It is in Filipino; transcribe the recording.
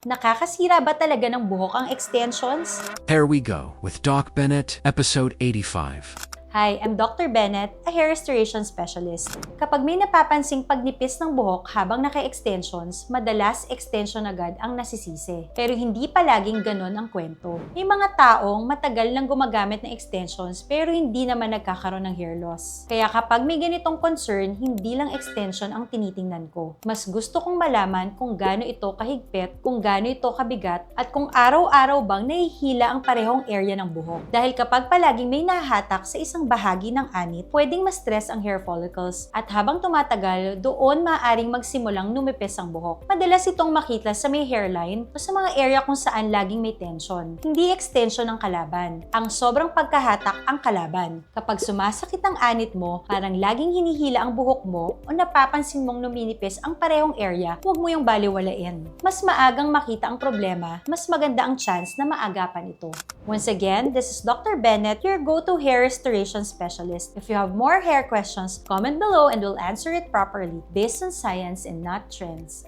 Nakakasira ba talaga ng buhok ang extensions? Here we go with Doc Bennett, episode 85. Hi, I'm Dr. Bennett, a hair restoration specialist. Kapag may napapansing pagnipis ng buhok habang naka-extensions, madalas extension agad ang nasisisi. Pero hindi palaging ganon ang kwento. May mga taong matagal nang gumagamit ng extensions pero hindi naman nagkakaroon ng hair loss. Kaya kapag may ganitong concern, hindi lang extension ang tinitingnan ko. Mas gusto kong malaman kung gaano ito kahigpit, kung gaano ito kabigat, at kung araw-araw bang nahihila ang parehong area ng buhok. Dahil kapag palaging may nahatak sa isang bahagi ng anit, pwedeng ma-stress ang hair follicles at habang tumatagal, doon maaaring magsimulang numipis ang buhok. Madalas itong makita sa may hairline o sa mga area kung saan laging may tension. Hindi extension ang kalaban. Ang sobrang pagkahatak ang kalaban. Kapag sumasakit ang anit mo, parang laging hinihila ang buhok mo o napapansin mong numinipis ang parehong area, huwag mo yung baliwalain. Mas maagang makita ang problema, mas maganda ang chance na maagapan ito. Once again, this is Dr. Bennett, your go-to hair restoration specialist. If you have more hair questions, comment below and we'll answer it properly based on science and not trends.